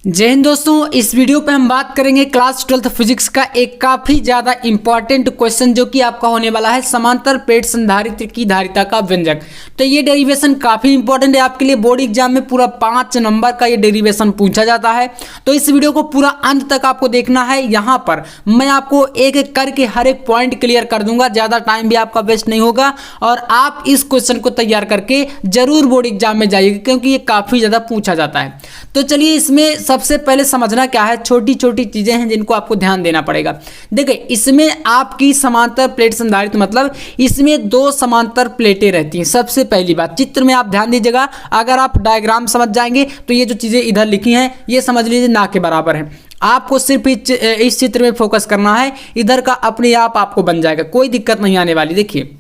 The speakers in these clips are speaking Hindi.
जय हिंद दोस्तों, इस वीडियो पे हम बात करेंगे क्लास 12th फिजिक्स का एक काफी ज्यादा इंपॉर्टेंट क्वेश्चन जो कि आपका होने वाला है समांतर प्लेट संधारित्र की धारिता का व्यंजक। तो ये डेरिवेशन काफी इंपॉर्टेंट है आपके लिए। बोर्ड एग्जाम में पूरा 5 नंबर का ये डेरिवेशन पूछा जाता है, तो इस वीडियो को पूरा अंत तक आपको देखना है। यहाँ पर मैं आपको एक एक करके हर एक पॉइंट क्लियर कर दूंगा, ज्यादा टाइम भी आपका वेस्ट नहीं होगा और आप इस क्वेश्चन को तैयार करके जरूर बोर्ड एग्जाम में जाइएगा क्योंकि ये काफी ज्यादा पूछा जाता है। तो चलिए, इसमें सबसे पहले समझना क्या है, छोटी छोटी चीजें हैं जिनको आपको ध्यान देना पड़ेगा। देखिए, इसमें आपकी समांतर प्लेट संधारित्र मतलब इसमें 2 समांतर प्लेटें रहती हैं। सबसे पहली बात, चित्र में आप ध्यान दीजिएगा। अगर आप डायग्राम समझ जाएंगे तो ये जो चीजें इधर लिखी हैं ये समझ लीजिए ना के बराबर है। आपको सिर्फ इस चित्र में फोकस करना है, इधर का अपने आप आपको बन जाएगा, कोई दिक्कत नहीं आने वाली। देखिए,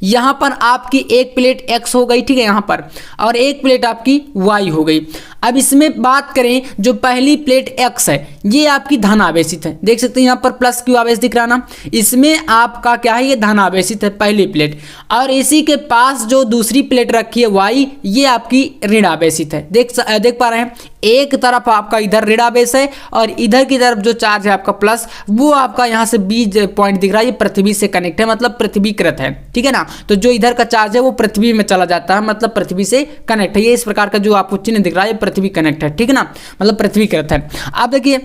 यहां पर आपकी एक प्लेट x हो गई, ठीक है, यहां पर, और एक प्लेट आपकी y हो गई। अब इसमें बात करें, जो पहली प्लेट x है ये आपकी धनावेशित है, देख सकते हैं यहां पर प्लस क्यू आवेश दिख रहा ना, इसमें आपका क्या है, ये धनावेशित है पहली प्लेट। और इसी के पास जो दूसरी प्लेट रखी है y, ये आपकी ऋण आवेशित है। देख पा रहे हैं, एक तरफ आपका इधर ऋण आवेश है और इधर की तरफ जो चार्ज है आपका प्लस, वो आपका यहाँ से बीज पॉइंट दिख रहा है, ये पृथ्वी से कनेक्ट है, मतलब पृथ्वीकृत है, ठीक है ना। तो जो इधर का चार्ज है वो पृथ्वी में चला जाता है, मतलब पृथ्वी से कनेक्ट है। ये इस प्रकार का जो आपको चिन्ह दिख रहा है, ये पृथ्वी कनेक्ट है, ठीक है ना, मतलब पृथ्वीकृत है। आप देखिए,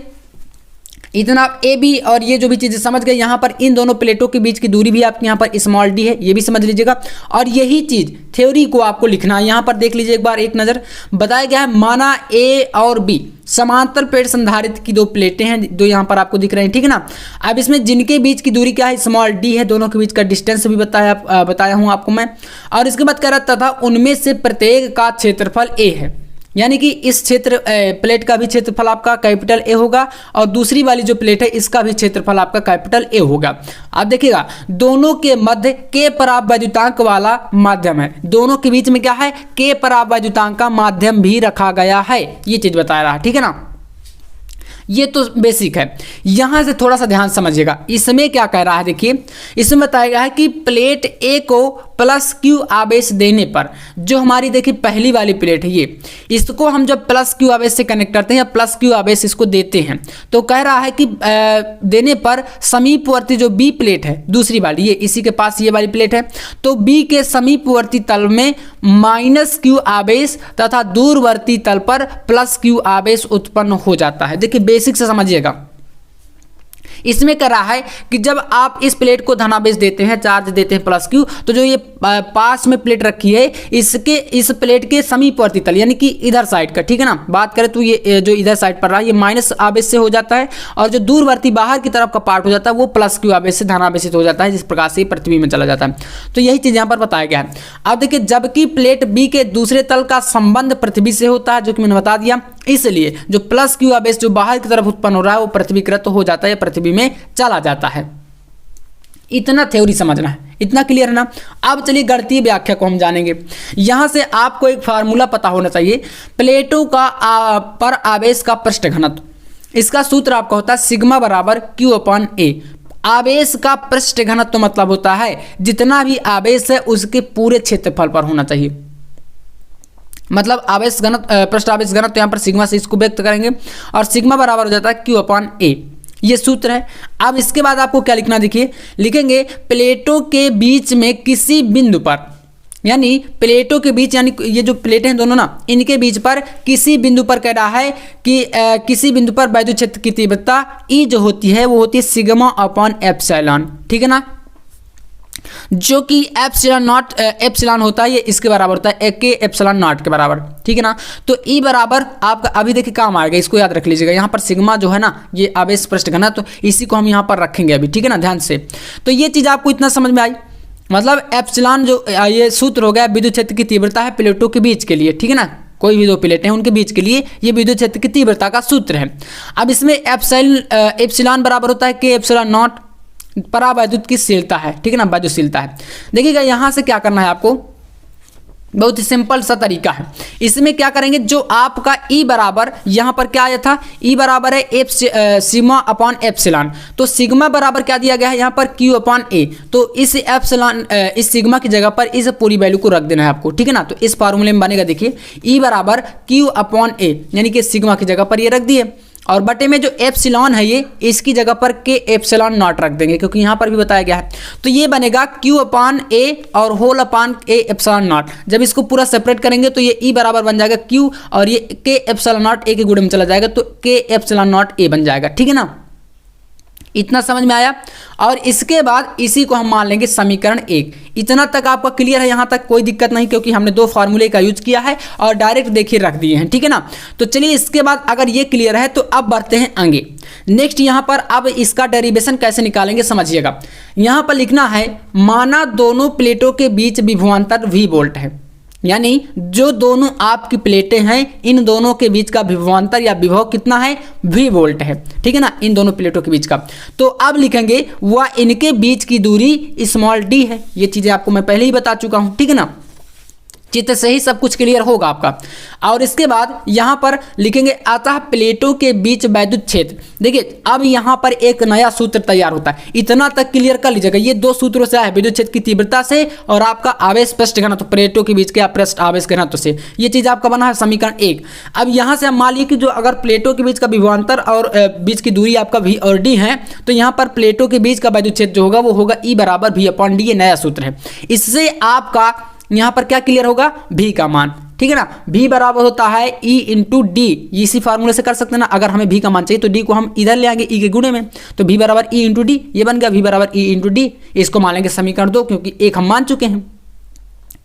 इतना ए बी और ये जो भी चीजें समझ गए। यहाँ पर इन दोनों प्लेटों के बीच की दूरी भी आपके यहाँ पर स्मॉल डी है, ये भी समझ लीजिएगा। और यही चीज थ्योरी को आपको लिखना है। यहाँ पर देख लीजिए एक बार, एक नजर बताया गया है, माना ए और बी समांतर प्लेट संधारित्र की 2 प्लेटें हैं, जो यहाँ पर आपको दिख रहे हैं, ठीक है ना। अब इसमें जिनके बीच की दूरी क्या है, स्मॉल डी है, दोनों के बीच का डिस्टेंस भी बताया हूँ आपको मैं। और इसके बाद कह रहा था उनमें से प्रत्येक का क्षेत्रफल ए है, यानी कि इस क्षेत्र प्लेट का भी क्षेत्रफल आपका कैपिटल ए होगा और दूसरी वाली जो प्लेट है इसका भी क्षेत्रफल आपका कैपिटल ए होगा। आप देखिएगा, दोनों के मध्य के परावैद्युतांक वाला माध्यम है, दोनों के बीच में क्या है, के परावैद्युतांक का माध्यम भी रखा गया है, ये चीज बता रहा है, ठीक है ना। ये तो बेसिक है। यहां से थोड़ा सा ध्यान समझिएगा, इसमें क्या कह रहा है, देखिए इसमें बताया गया है कि प्लेट ए को प्लस क्यू आवेश देने पर, जो हमारी देखिए पहली वाली प्लेट है ये, इसको हम जब प्लस क्यू आवेश से कनेक्ट करते हैं या प्लस क्यू आवेश इसको देते हैं, तो कह रहा है कि देने पर समीपवर्ती जो बी प्लेट है दूसरी वाली, ये इसी के पास ये वाली प्लेट है, तो बी के समीपवर्ती तल में माइनस क्यू आवेश तथा दूरवर्ती तल पर प्लस क्यू आवेश उत्पन्न हो जाता है। देखिए बेसिक से समझिएगा, इसमें कह रहा है कि जब आप इस प्लेट को धनावेश देते हैं, चार्ज देते हैं प्लस क्यू, तो जो ये पास में प्लेट रखी है इस प्लेट के समीपवर्ती तल, यानी कि इधर साइड का, ठीक है ना, बात करें तो ये जो इधर साइड पर रहा है ये माइनस आवेश से हो जाता है और जो दूरवर्ती बाहर की तरफ का पार्ट हो जाता है वो प्लस क्यू आवेश से धनावेशित हो जाता है, जिस प्रकार से पृथ्वी में चला जाता है। तो यही चीज यहाँ पर बताया गया है। अब देखिए, जबकि प्लेट बी के दूसरे तल का संबंध पृथ्वी से होता है, जो कि मैंने बता दिया, इसलिए जो प्लस क्यू आवेश जो बाहर की तरफ उत्पन्न हो रहा है वो पृथ्वीकृत हो जाता है, पृथ्वी में चला जाता है। इतना थ्योरी समझना है, इतना क्लियर है ना। अब चलिए गणितीय व्याख्या को हम जानेंगे। यहां से आपको एक फार्मूला पता होना चाहिए, प्लेटों का पर आवेश का पृष्ठ घनत्व, इसका सूत्र आपका होता है सिग्मा बराबर क्यू अपॉन ए। आवेश का पृष्ठ घनत्व मतलब होता है जितना भी आवेश है उसके पूरे क्षेत्रफल पर होना चाहिए, मतलब आवेश घनत्व, पृष्ठ आवेश घनत्व, यहाँ पर सिग्मा से इसको व्यक्त करेंगे और सिग्मा बराबर हो जाता है क्यू अपॉन ए, ये सूत्र है। अब इसके बाद आपको क्या लिखना, देखिए लिखेंगे प्लेटों के बीच में किसी बिंदु पर, यानी प्लेटों के बीच, यानी ये जो प्लेटें हैं दोनों ना, इनके बीच पर किसी बिंदु पर कह रहा है कि किसी बिंदु पर वैद्युत क्षेत्र की तीव्रता ई जो होती है वो होती है सिग्मा अपॉन एप्सिलॉन, ठीक है ना, जो कि एप्सिलॉन होता है, ये इसके बराबर होता है के एप्सिलॉन नॉट के बराबर, ठीक है ना। तो ई बराबर आपका अभी देखिए काम आएगा, इसको याद रख लीजिएगा। यहाँ पर सिग्मा जो है ना, ये आवेश पृष्ठ घनत्व, तो इसी को हम यहाँ पर रखेंगे अभी, ठीक है ना, ध्यान से। तो ये चीज आपको इतना समझ में आई, मतलब एप्सिलॉन जो ये सूत्र हो गया विद्युत क्षेत्र की तीव्रता है प्लेटों के बीच के लिए, ठीक है ना, कोई भी 2 प्लेटें हैं उनके बीच के लिए ये विद्युत क्षेत्र की तीव्रता का सूत्र है। अब इसमें एप्सिलॉन बराबर होता है के एप्सिलॉन नॉट, परावैद्युत की शीलता है, ठीक है ना, वैद्युतशीलता है। देखिएगा यहां से क्या करना है आपको, बहुत ही सिंपल सा तरीका है। इसमें क्या करेंगे, जो आपका E बराबर यहाँ पर क्या आया था, E बराबर है एफ सिग्मा अपॉन एप्सिलॉन। तो सिग्मा बराबर क्या दिया गया है यहाँ पर Q अपॉन A। तो इस एप्सिलॉन इस सिग्मा की जगह पर इस पूरी वैल्यू को रख देना है आपको, ठीक है ना। तो इस फार्मूले में बनेगा, देखिए E बराबर Q अपॉन A, यानी कि सिग्मा की जगह पर ये रख दिए, और बटे में जो एप्सिलॉन है ये इसकी जगह पर के एप्सिलॉन नॉट रख देंगे, क्योंकि यहाँ पर भी बताया गया है। तो ये बनेगा Q अपान A और whole upon A epsilon naught. जब इसको पूरा सेपरेट करेंगे तो ये E बराबर बन जाएगा Q, और ये के एप्सिलॉन नॉट A के गुणे में चला जाएगा, तो के एप्सिलॉन नॉट A बन जाएगा, ठीक है ना। इतना समझ में आया। और इसके बाद इसी को हम मान लेंगे समीकरण 1। इतना तक आपका क्लियर है, यहाँ तक कोई दिक्कत नहीं, क्योंकि हमने दो फार्मूले का यूज किया है और डायरेक्ट देखिए रख दिए हैं, ठीक है ना। तो चलिए इसके बाद अगर ये क्लियर है तो अब बढ़ते हैं आगे। नेक्स्ट यहाँ पर अब इसका डेरिवेशन कैसे निकालेंगे समझिएगा। यहाँ पर लिखना है, माना दोनों प्लेटों के बीच विभवांतर V वोल्ट है, यानी जो दोनों आपकी प्लेटें हैं इन दोनों के बीच का विभवांतर या विभव कितना है, V वोल्ट है, ठीक है ना, इन दोनों प्लेटों के बीच का। तो अब लिखेंगे वह इनके बीच की दूरी स्मॉल d है। ये चीजें आपको मैं पहले ही बता चुका हूं, ठीक है ना। चित्र से ही सब कुछ क्लियर होगा आपका। और इसके बाद यहाँ पर लिखेंगे, अतः प्लेटों के बीच वैद्युत क्षेत्र। देखिए अब यहाँ पर एक नया सूत्र तैयार होता है, इतना तक क्लियर कर लीजिएगा। ये दो सूत्रों से आए, विद्युत क्षेत्र की तीव्रता से और आपका आवेश पृष्ठ घनत्व, प्लेटों के बीच के पृष्ठ आवेश घनत्व से। ये चीज आपका बना है समीकरण 1। अब यहाँ से हम मान लीजिए कि जो अगर प्लेटों के बीच का विभवांतर और बीच की दूरी आपका V और D है, तो यहाँ पर प्लेटों के बीच का वैद्युत क्षेत्र जो होगा वो होगा E बराबर V अपॉन D। ये नया सूत्र है। इससे आपका यहाँ पर क्या क्लियर होगा, V का मान, ठीक है ना। V बराबर होता है E इंटू डी। इसी फार्मूले से कर सकते हैं ना। अगर हमें V का मान चाहिए तो D को हम इधर ले आएंगे E के गुणे में, तो V बराबर E इंटू डी। ये बन गया V बराबर E इंटू डी। इसको मान लेंगे समीकरण 2, क्योंकि 1 हम मान चुके हैं।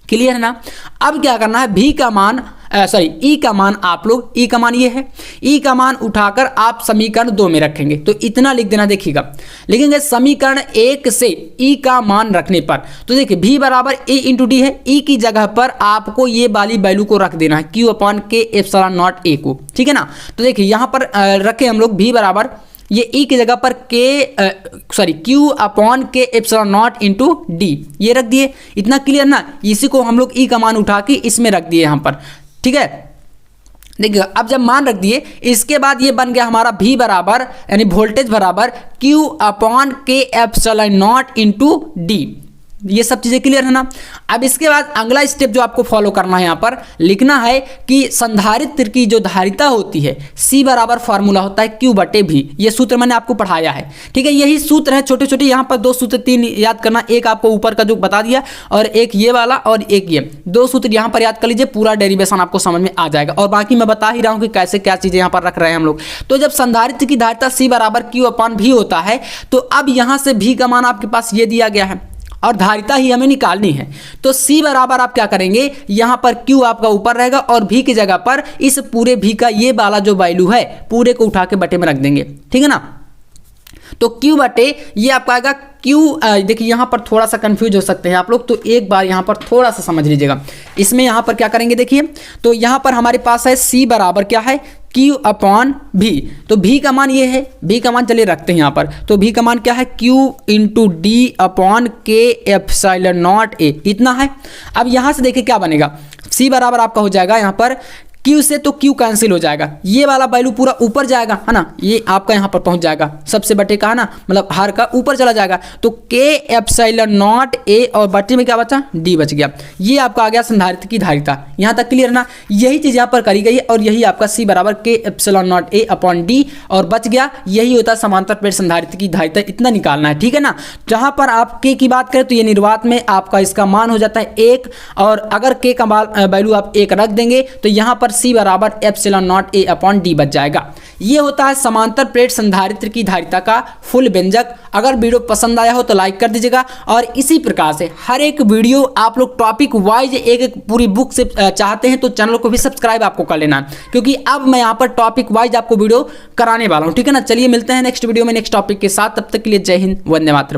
क्लियर है ना। अब क्या करना है, V का मान E का मान, आप लोग E का मान ये है, E का मान उठाकर आप समीकरण 2 में रखेंगे। तो इतना लिख देना, देखिएगा लिखेंगे समीकरण 1 से E का मान रखने पर, तो देखिए V बराबर E इंटू डी है, E की जगह पर आपको ये वाली वैल्यू को रख देना है, Q अपॉन के एप्सिलॉन नॉट A को, ठीक है ना। तो देखिए यहाँ पर रखे हम लोग V बराबर ये E की जगह पर Q अपॉन के एप्सिलॉन नॉट इंटू डी, ये रख दिए। इतना क्लियर ना। इसी को हम लोग E का मान उठा के इसमें रख दिए यहाँ पर, ठीक है। देखिए अब जब मान रख दिए, इसके बाद ये बन गया हमारा V बराबर यानी वोल्टेज बराबर Q अपॉन के एप्सिलॉन नॉट इंटू डी। ये सब चीजें क्लियर है ना। अब इसके बाद अगला स्टेप जो आपको फॉलो करना है, यहाँ पर लिखना है कि संधारित्र की जो धारिता होती है C बराबर फार्मूला होता है Q बटे V। ये सूत्र मैंने आपको पढ़ाया है, ठीक है। यही सूत्र है, छोटे छोटे यहाँ पर 2 सूत्र 3 याद करना। एक आपको ऊपर का जो बता दिया और एक ये वाला और एक ये 2 सूत्र यहाँ पर याद कर लीजिए, पूरा डेरिवेशन आपको समझ में आ जाएगा। और बाकी मैं बता ही रहा हूँ कि कैसे क्या चीजें यहाँ पर रख रहे हैं हम लोग। तो जब संधारित्र की धारिता C बराबर Q अपॉन V होता है, तो अब यहाँ से V का मान आपके पास ये दिया गया है और धारिता ही हमें निकालनी है। तो C बराबर आप क्या करेंगे, यहाँ पर Q आपका ऊपर रहेगा और V की जगह पर इस पूरे V का ये वाला जो वैल्यू है पूरे को उठा के बटे में रख देंगे, ठीक है ना। तो Q बटे ये आपका आएगा Q। देखिए यहाँ पर थोड़ा सा कंफ्यूज हो सकते हैं आप लोग, तो एक बार यहाँ पर थोड़ा सा समझ लीजिएगा। इसमें यहाँ पर क्या करेंगे, देखिए तो यहाँ पर हमारे पास है C बराबर क्या है, Q अपॉन V। तो V का मान ये है, V का मान चलिए रखते हैं यहाँ पर। तो V का मान क्या है, Q इंटू डी अपॉन के एप्सिलॉन नॉट A, इतना है। अब यहाँ से देखिए क्या बनेगा, C बराबर आपका हो जाएगा यहाँ पर Q से तो Q कैंसिल हो जाएगा, ये वाला वैल्यू पूरा ऊपर जाएगा, है ना। ये आपका यहाँ पर पहुँच जाएगा, सबसे बटे का है ना, मतलब हर का ऊपर चला जाएगा। तो के एप्सिलॉन नॉट A और बटे में क्या बचा, D बच गया। ये आपका आ गया संधारित्र की धारिता। यहाँ तक क्लियर ना। यही चीज़ यहाँ पर करी गई है और यही आपका C बराबर के epsilon not A upon D और बच गया। यही होता है समांतर प्लेट संधारित्र की धारिता, इतना निकालना है, ठीक है ना। जहाँ पर आप K की बात करें तो ये निर्वात में आपका इसका मान हो जाता है 1, और अगर K का वैल्यू आप 1 रख देंगे तो यहाँ पर C बराबर epsilon not A upon D बच जाएगा। ये होता है समांतर प्लेट संधारित्र की धारिता का फुल व्यंजक। अगर वीडियो पसंद आया हो तो लाइक कर दीजिएगा, और इसी प्रकार से हर एक वीडियो आप लोग टॉपिक वाइज एक एक पूरी बुक से चाहते हैं तो चैनल को भी सब्सक्राइब आपको कर लेना, क्योंकि अब मैं यहाँ पर टॉपिक वाइज आपको वीडियो कराने वाला हूँ, ठीक है ना। चलिए मिलते हैं नेक्स्ट वीडियो में नेक्स्ट टॉपिक के साथ, तब तक के लिए जय हिंद, वंदे मातरम।